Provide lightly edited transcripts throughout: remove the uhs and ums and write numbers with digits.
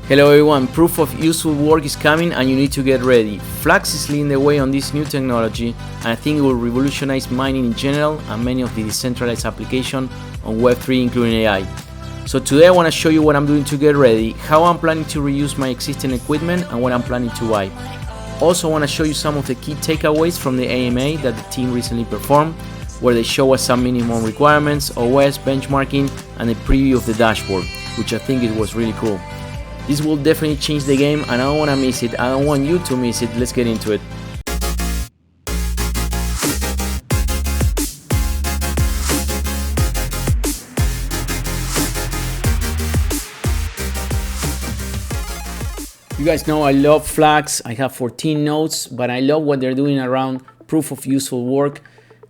Hello everyone, proof of useful work is coming and you need to get ready. FLUX is leading the way on this new technology and I think it will revolutionize mining in general and many of the decentralized applications on Web3 including AI. So today I want to show you what I'm doing to get ready, how I'm planning to reuse my existing equipment and what I'm planning to buy. Also I want to show you some of the key takeaways from the AMA that the team recently performed, where they show us some minimum requirements, OS, benchmarking and a preview of the dashboard, which I think it was really cool. This will definitely change the game and I don't want to miss it. I don't want you to miss it. Let's get into it. You guys know I love FLUX. I have 14 nodes, but I love what they're doing around proof of useful work.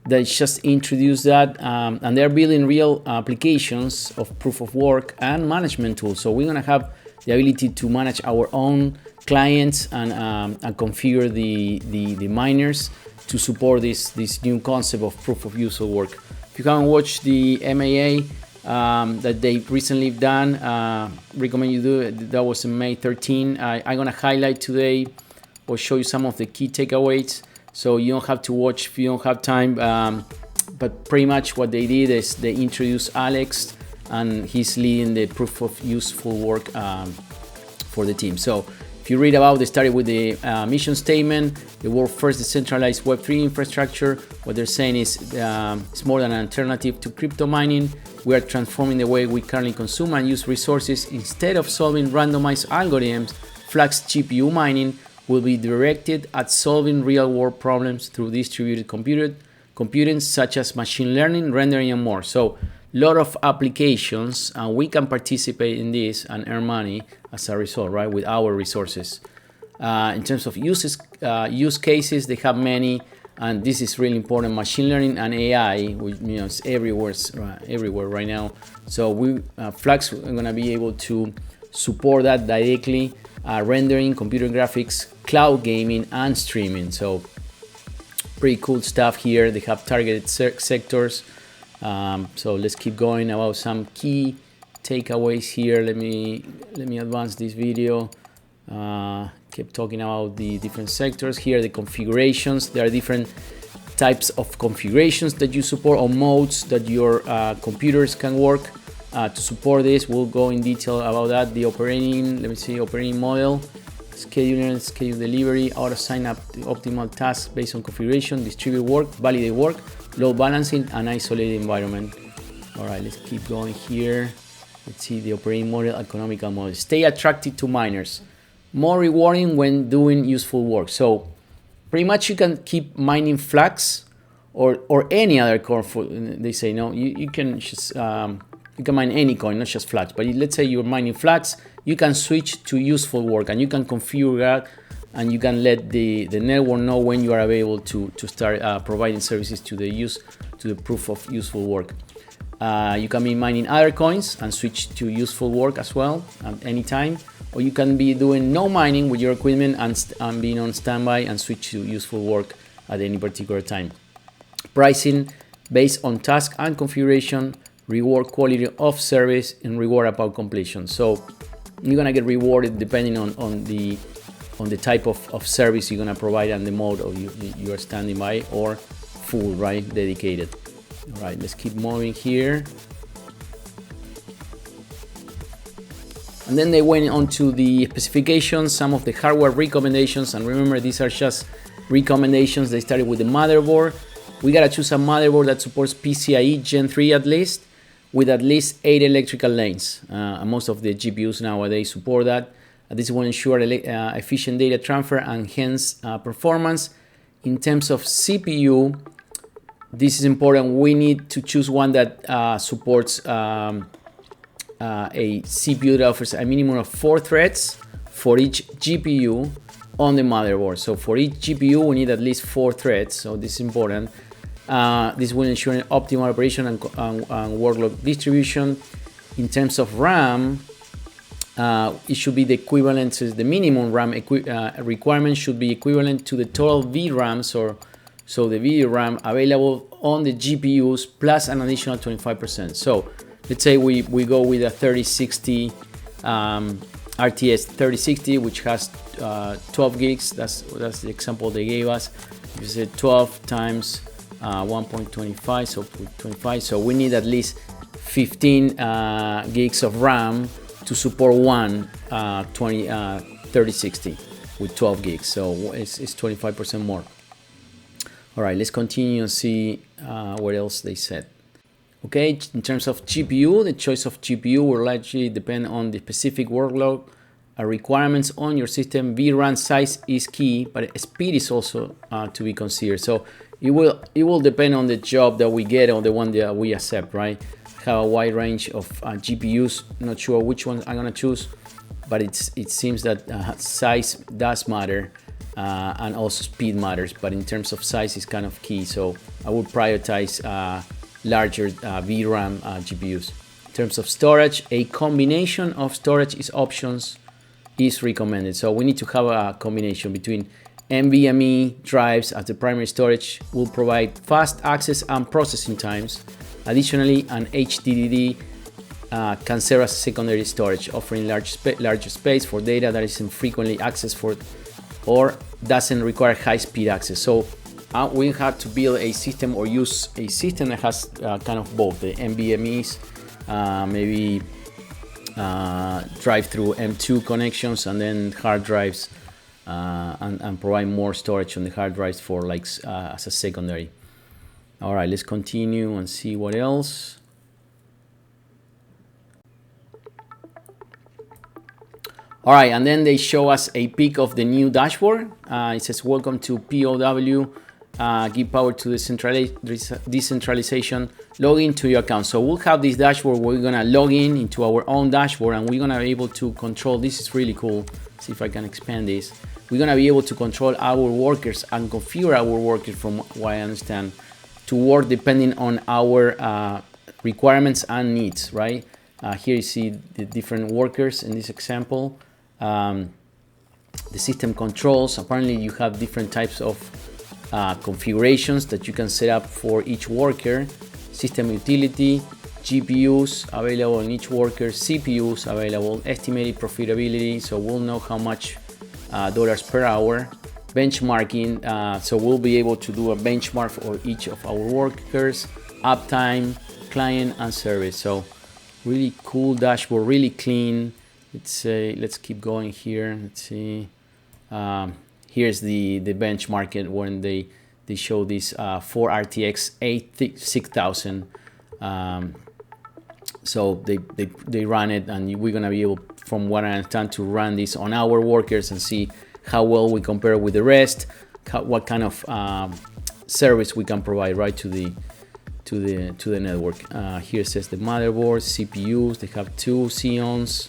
They just introduced that and they're building real applications of proof of work and management tools. So we're going to have the ability to manage our own clients and configure the miners to support this new concept of proof of useful work. If you haven't watched the MAA that they recently done, recommend you do it. That was in May 13. I'm gonna highlight today or show you some of the key takeaways, so you don't have to watch if you don't have time. But pretty much what they did is they introduced Alex, and he's leading the proof of useful work for the team. So if you read about, they started with the mission statement, the world's first decentralized Web3 infrastructure. What they're saying is it's more than an alternative to crypto mining. We are transforming the way we currently consume and use resources. Instead of solving randomized algorithms, FLUX GPU mining will be directed at solving real-world problems through distributed computing, such as machine learning, rendering, and more. So lot of applications and we can participate in this and earn money as a result, right, with our resources. In terms of use cases, they have many, and this is really important. Machine learning and AI, which, it's everywhere right now. So FLUX are going to be able to support that directly, rendering, computer graphics, cloud gaming, and streaming. So pretty cool stuff here. They have targeted sectors. So let's keep going about some key takeaways here. Let me advance this video. Keep talking about the different sectors here, the configurations. There are different types of configurations that you support, or modes that your computers can work to support this. We'll go in detail about that. The operating model, schedule delivery, auto sign up the optimal tasks based on configuration, distribute work, validate work, load balancing, and isolated environment. All right, let's keep going here. Let's see the operating model, economical model. Stay attracted to miners. More rewarding when doing useful work. So pretty much you can keep mining FLUX or any other coin. They say no, you can just you can mine any coin, not just FLUX. But let's say you're mining FLUX, you can switch to useful work and you can configure that, and you can let the network know when you are available to start providing services to the proof of useful work. You can be mining other coins and switch to useful work as well at any time, or you can be doing no mining with your equipment and being on standby and switch to useful work at any particular time. Pricing based on task and configuration, reward quality of service, and reward upon completion. So you're gonna get rewarded depending on the type of service you're gonna provide and the mode of you are standing by or full, right, dedicated. All right, let's keep moving here. And then they went on to the specifications, some of the hardware recommendations, and remember these are just recommendations. They started with the motherboard. We gotta choose a motherboard that supports PCIe Gen 3 at least, with at least 8 electrical lanes. And most of the GPUs nowadays support that. This will ensure efficient data transfer and hence performance. In terms of CPU, this is important. We need to choose one that supports a CPU that offers a minimum of 4 threads for each GPU on the motherboard. So for each GPU, we need at least 4 threads. So this is important. This will ensure an optimal operation and workload distribution. In terms of RAM, it should be the equivalent to the minimum RAM requirement should be equivalent to the total VRAM, so the video RAM available on the GPUs plus an additional 25%. So let's say we go with a 3060 RTX 3060, which has 12 gigs. That's the example they gave us. You said 12 times 1.25, so 25. So we need at least 15 gigs of RAM to support one 3060 with 12 gigs. So it's 25% more. All right, let's continue and see what else they said. Okay, in terms of GPU, the choice of GPU will largely depend on the specific workload requirements on your system. VRAM size is key, but speed is also to be considered. So it will depend on the job that we get or the one that we accept, right? I have a wide range of GPUs. Not sure which one I'm gonna choose, but it seems that size does matter and also speed matters. But in terms of size, is kind of key. So I would prioritize larger VRAM GPUs. In terms of storage, a combination of storage options is recommended. So we need to have a combination between NVMe drives as the primary storage will provide fast access and processing times. Additionally, an HDD can serve as secondary storage, offering larger space for data that isn't frequently accessed or doesn't require high-speed access. So we have to build a system or use a system that has kind of both the NVMe's, maybe drive through M2 connections, and then hard drives, and provide more storage on the hard drives for like as a secondary. All right, let's continue and see what else. All right, and then they show us a peek of the new dashboard. It says, welcome to POW, give power to decentralization, log into your account. So we'll have this dashboard where we're gonna log into our own dashboard, and we're gonna be able to control, this is really cool. See if I can expand this. We're gonna be able to control our workers and configure our workers, from what I understand, to work depending on our requirements and needs, right? Here you see the different workers in this example. The system controls, apparently you have different types of configurations that you can set up for each worker. System utility, GPUs available in each worker, CPUs available, estimated profitability, so we'll know how much dollars per hour. Benchmarking, so we'll be able to do a benchmark for each of our workers. Uptime, client and service. So really cool dashboard, really clean. Let's keep going here. Let's see. Here's the benchmark when they show this 4 RTX 6000. So they run it, and we're gonna be able, from what I understand, to run this on our workers and see how well we compare with the rest, what kind of service we can provide right to the network. Here it says the motherboard, CPUs. They have 2 Xeons,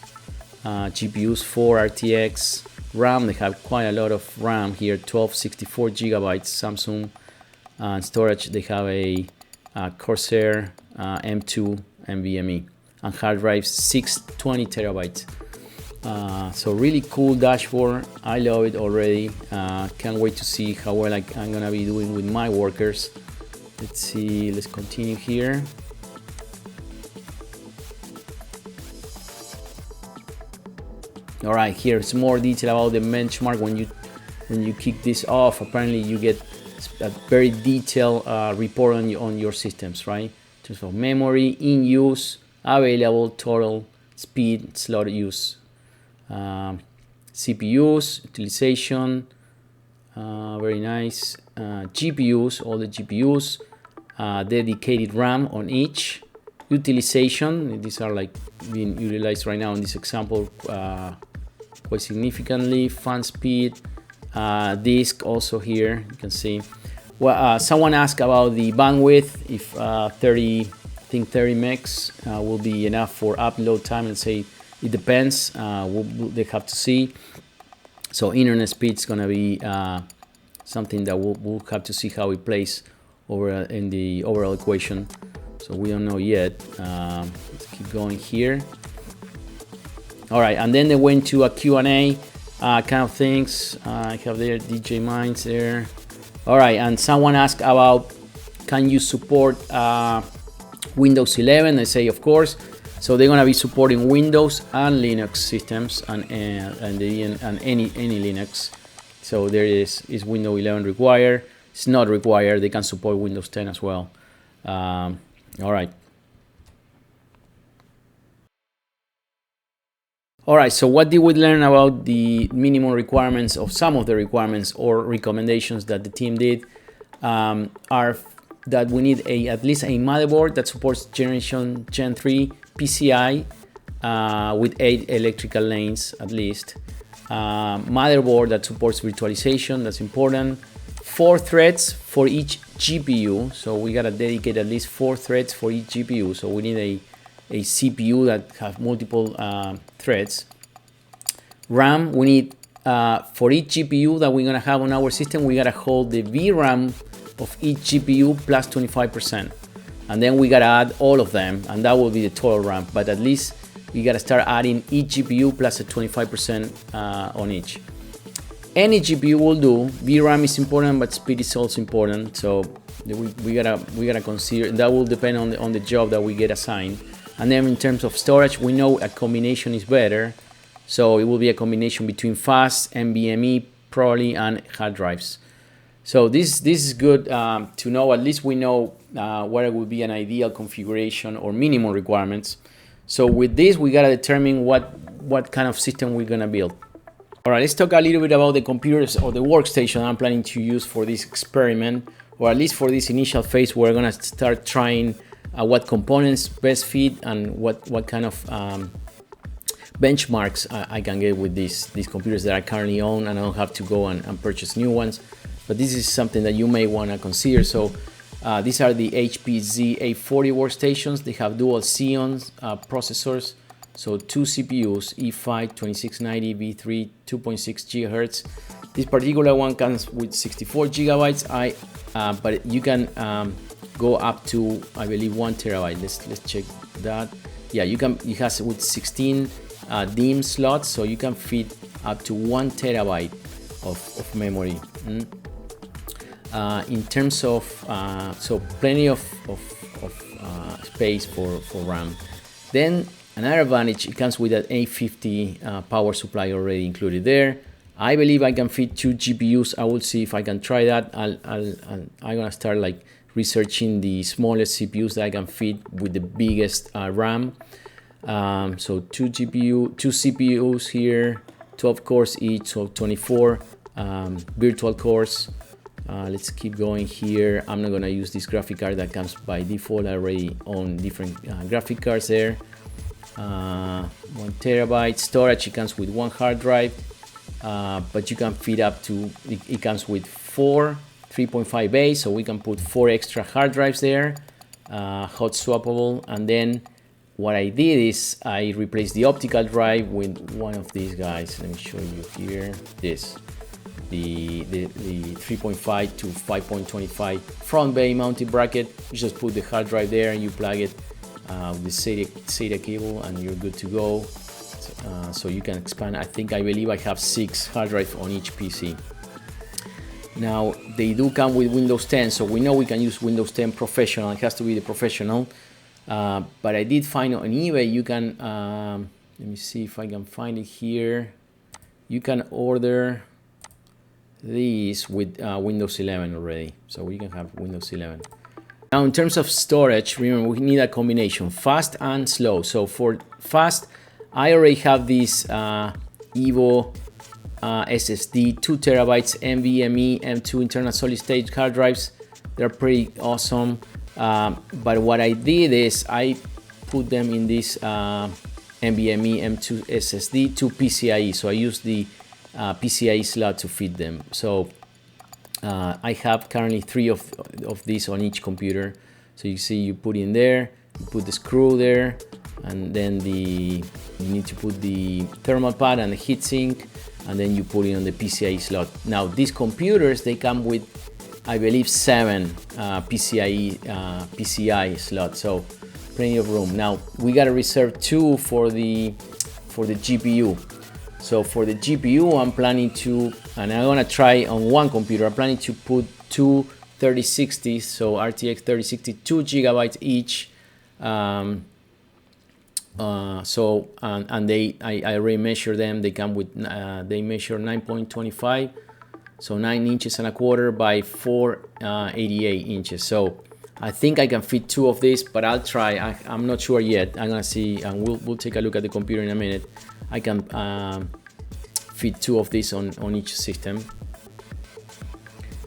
GPUs 4 RTX, RAM. They have quite a lot of RAM here, 1264 gigabytes. Samsung. Storage, they have a Corsair M2 NVMe, and hard drives 620 terabytes. So really cool dashboard. I love it already. Can't wait to see how well I'm gonna be doing with my workers. Let's see, let's continue here. All right, here's more detail about the benchmark. When you kick this off, apparently you get a very detailed report on your systems, right? In terms of memory, in use, available, total, speed, slot use. CPUs, utilization, very nice. GPUs, all the GPUs, dedicated RAM on each. Utilization, these are like being utilized right now in this example quite significantly. Fan speed, disk also here, you can see. Well, someone asked about the bandwidth, if 30 megs will be enough for upload time, and say it depends. They have to see. So internet speed is gonna be something that we'll have to see how it plays over in the overall equation. So we don't know yet. Let's keep going here. All right, and then they went to a Q&A kind of things. I have there DJ Minds there. All right, and someone asked about, can you support Windows 11? I say, of course. So they're gonna be supporting Windows and Linux systems and any Linux. So there is Windows 11 required. It's not required. They can support Windows 10 as well. All right. All right, so what did we learn about the minimum requirements of some of the requirements or recommendations that the team did? Are that we need at least a motherboard that supports Gen 3 PCI with 8 electrical lanes at least. Motherboard that supports virtualization, that's important. 4 threads for each GPU, so we gotta dedicate at least 4 threads for each GPU. So we need a CPU that have multiple threads. RAM, we need for each GPU that we're gonna have on our system, we gotta hold the VRAM of each GPU plus 25%. And then we gotta add all of them, and that will be the total RAM. But at least we gotta start adding each GPU plus a 25% on each. Any GPU will do. VRAM is important, but speed is also important. So we gotta consider that. Will depend on the job that we get assigned. And then in terms of storage, we know a combination is better. So it will be a combination between fast, NVMe probably, and hard drives. So this is good to know. At least we know what would be an ideal configuration or minimum requirements. So with this, we gotta determine what kind of system we're gonna build. All right, let's talk a little bit about the computers or the workstation I'm planning to use for this experiment, or at least for this initial phase. We're gonna start trying what components best fit and what kind of benchmarks I can get with these computers that I currently own, and I don't have to go and purchase new ones. But this is something that you may want to consider. So these are the HP Z840 workstations. They have dual Xeon processors. So 2 CPUs, E5 2690 V3 2.6 GHz. This particular one comes with 64 gigabytes. But you can go up to, I believe, 1 terabyte. Let's check that. Yeah, you can. It has with 16 DIMM slots, so you can fit up to 1 terabyte of memory. In terms of so plenty of space for RAM. Then another advantage, it comes with an 850 power supply already included there. I believe I can fit 2 GPUs. I will see if I can try that. I'm gonna start like researching the smallest CPUs that I can fit with the biggest RAM. So 2 CPUs here, 12 cores each, so 24 virtual cores. Let's keep going here. I'm not gonna use this graphic card that comes by default. I already own different graphic cards there. 1 terabyte storage. It comes with 1 hard drive, but you can fit up to. It comes with 4 3.5 bays, so we can put 4 extra hard drives there, hot swappable. And then what I did is I replaced the optical drive with one of these guys. Let me show you here. This. The 3.5 to 5.25 front bay mounted bracket. You just put the hard drive there and you plug it with the SATA cable, and you're good to go. So you can expand. I believe I have 6 hard drives on each PC. Now they do come with Windows 10, so we know we can use Windows 10 Professional. It has to be the Professional. But I did find on eBay you can. Let me see if I can find it here. You can order these with Windows 11 already, so we can have Windows 11. Now in terms of storage, remember we need a combination fast and slow. So for fast, I already have this Evo SSD 2 terabytes NVMe M2 internal solid state hard drives. They're pretty awesome, but what I did is I put them in this NVMe M2 SSD to PCIe, so I use the PCIe slot to fit them. So I have currently 3 of these on each computer. So you see, you put in there, you put the screw there, and then you need to put the thermal pad and the heatsink, and then you put it on the PCIe slot. Now these computers, they come with, I believe, 7 PCI slots, so plenty of room. Now we gotta reserve 2 for the GPU. So for the GPU, I'm planning to, and I'm gonna try on one computer, I'm planning to put 2 3060s, so RTX 3060, 2 gigabytes each, And I already measured them. They come with they measure 9.25, so 9.25 inches by 4.88 inches. So I think I can fit 2 of these, but I'll try. I'm not sure yet. I'm gonna see, and we'll take a look at the computer in a minute. I can fit 2 of these on each system.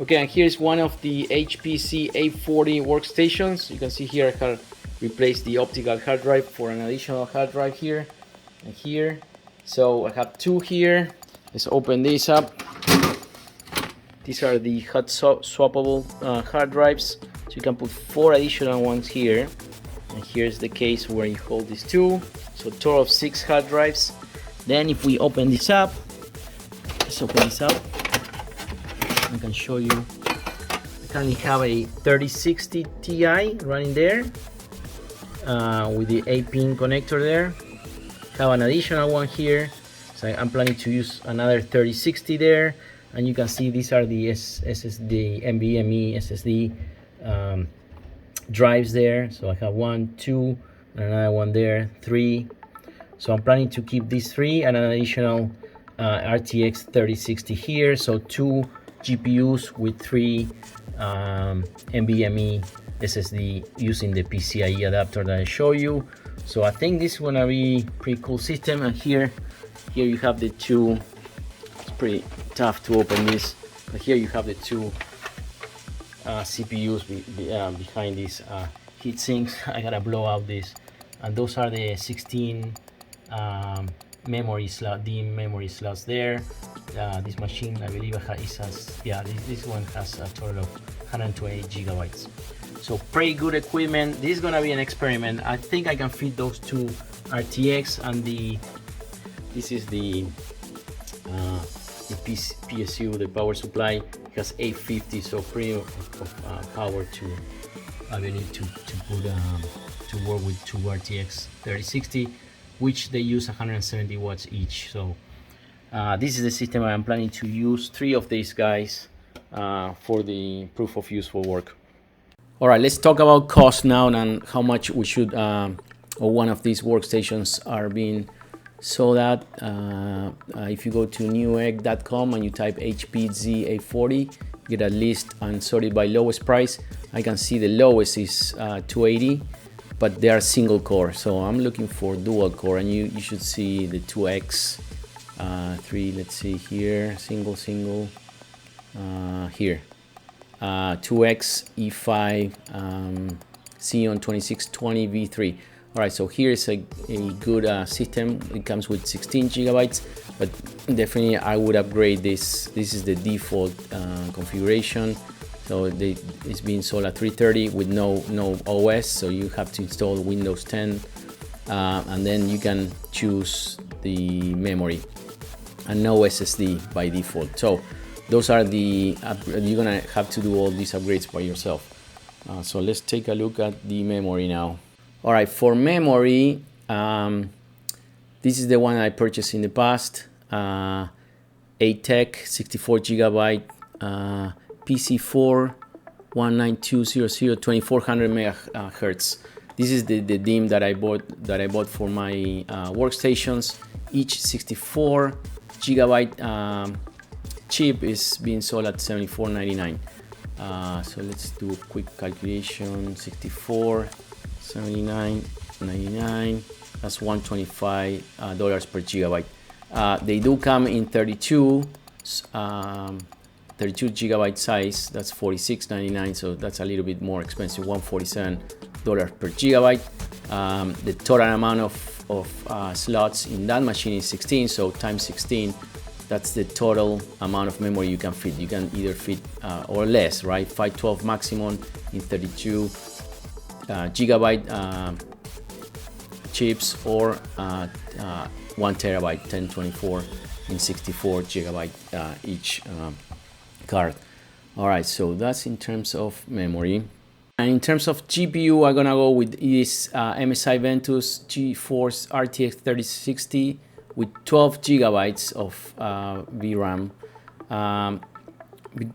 Okay, and here's one of the HPC A40 workstations. You can see here I have replaced the optical hard drive for an additional hard drive here and here. So I have 2 here. Let's open this up. These are the hot swappable hard drives. So you can put 4 additional ones here. And here's the case where you hold these 2. So total of 6 hard drives. Then if we open this up, let's open this up. I can show you. I currently have a 3060 Ti running there with the 8-pin connector there. Have an additional one here. So I'm planning to use another 3060 there. And you can see these are the SSD, NVMe SSD drives there. So I have 1, 2, and another one there, 3. So I'm planning to keep these 3 and an additional RTX 3060 here. So 2 GPUs with 3 NVMe SSD using the PCIe adapter that I show you. So I think this is gonna be pretty cool system. And here you have the 2. It's pretty tough to open this, but here you have the 2 CPUs behind these heat sinks. I gotta blow out this, and those are the 16 memory slot, DIMM memory slots there. This machine, I believe, this one has a total of 128 gigabytes. So pretty good equipment. This is gonna be an experiment. I think I can fit those 2 RTX, and this is the PSU, the power supply. It has 850, so pretty of power to I believe to work with 2 RTX 3060, which they use 170 watts each. So this is the system I'm planning to use 3 of these guys for the proof of useful work. All right, let's talk about cost now and how much we should or one of these workstations are being sold at. If you go to newegg.com and you type HP Z840, get a list and sort it by lowest price. I can see the lowest is 280, but they are single core. So I'm looking for dual core, and you should see the 2X 3. Let's see here, single here. 2X E5 Xeon 2620 V3. All right, so here's a good system. It comes with 16 gigabytes, but definitely I would upgrade this. This is the default configuration. So it's being sold at 330 with no OS, so you have to install Windows 10, and then you can choose the memory and no SSD by default. So those are the you're gonna have to do all these upgrades by yourself. So let's take a look at the memory now. All right, for memory, this is the one I purchased in the past. ATEC 64 gigabyte PC4 19200 2400 megahertz. This is the DIMM that I bought for my workstations. Each 64 gigabyte chip is being sold at $74.99. So let's do a quick calculation. 64, 79.99. That's $125 per gigabyte. They do come in 32 gigabyte size. That's $46.99. So that's a little bit more expensive. $147 per gigabyte. The total amount of slots in that machine is 16. So times 16. That's the total amount of memory you can fit. You can either fit or less, right? 512 maximum in 32 gigabyte chips, or 1 terabyte 1024 in 64 gigabyte each card. All right, so that's in terms of memory. And in terms of GPU, I'm gonna go with this MSI Ventus GeForce RTX 3060 with 12 gigabytes of VRAM,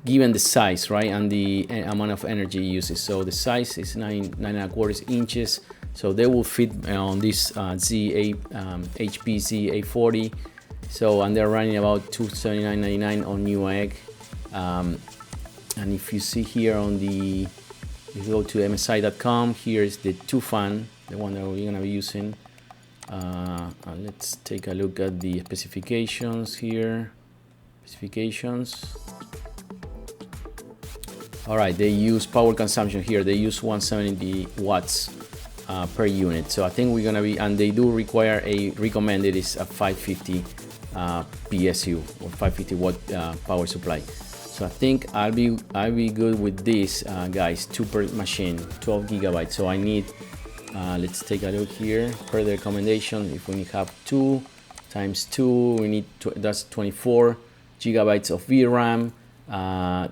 given the size, right, and the amount of energy it uses. So the size is 9.25 inches, So they will fit on this HP Z840. So, and they're running about $279.99 on Newegg. And if you see here on the, if you go to msi.com, here is the 2-fan, the one that we're gonna be using. Let's take a look at the specifications here. Specifications. All right, they use power consumption here. They use 170 watts per unit. So I think we're gonna be, and they do require a recommended is a 550 PSU or 550 watt power supply. So I think I'll be good with this, guys. 2 per machine, 12 gigabytes. So I need, let's take a look here per the recommendation. If we have 2 times 2, we need that's 24 gigabytes of VRAM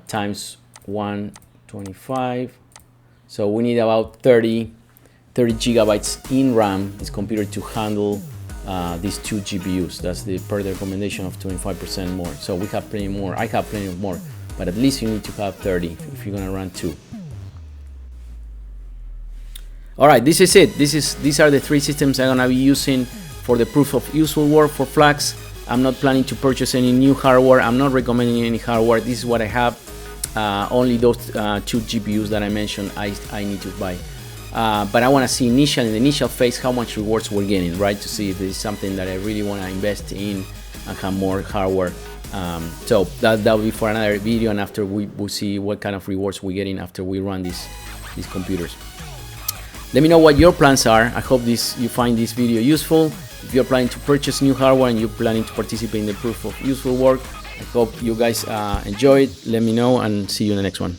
times 125. So we need about 30 gigabytes in RAM, this computer, to handle these 2 GPUs. That's the per the recommendation of 25% more. So we have plenty more. I have plenty more, but at least you need to have 30 if you're gonna run 2. All right, this is it. These are the 3 systems I'm gonna be using for the proof of useful work for FLUX. I'm not planning to purchase any new hardware. I'm not recommending any hardware. This is what I have. Only those 2 GPUs that I mentioned I need to buy. But I want to see in the initial phase how much rewards we're getting, right? To see if this is something that I really want to invest in and have more hardware. So that will be for another video, and after we'll see what kind of rewards we're getting after we run these computers. Let me know what your plans are. I hope you find this video useful. If you're planning to purchase new hardware and you're planning to participate in the proof of useful work, I hope you guys enjoy it. Let me know and see you in the next one.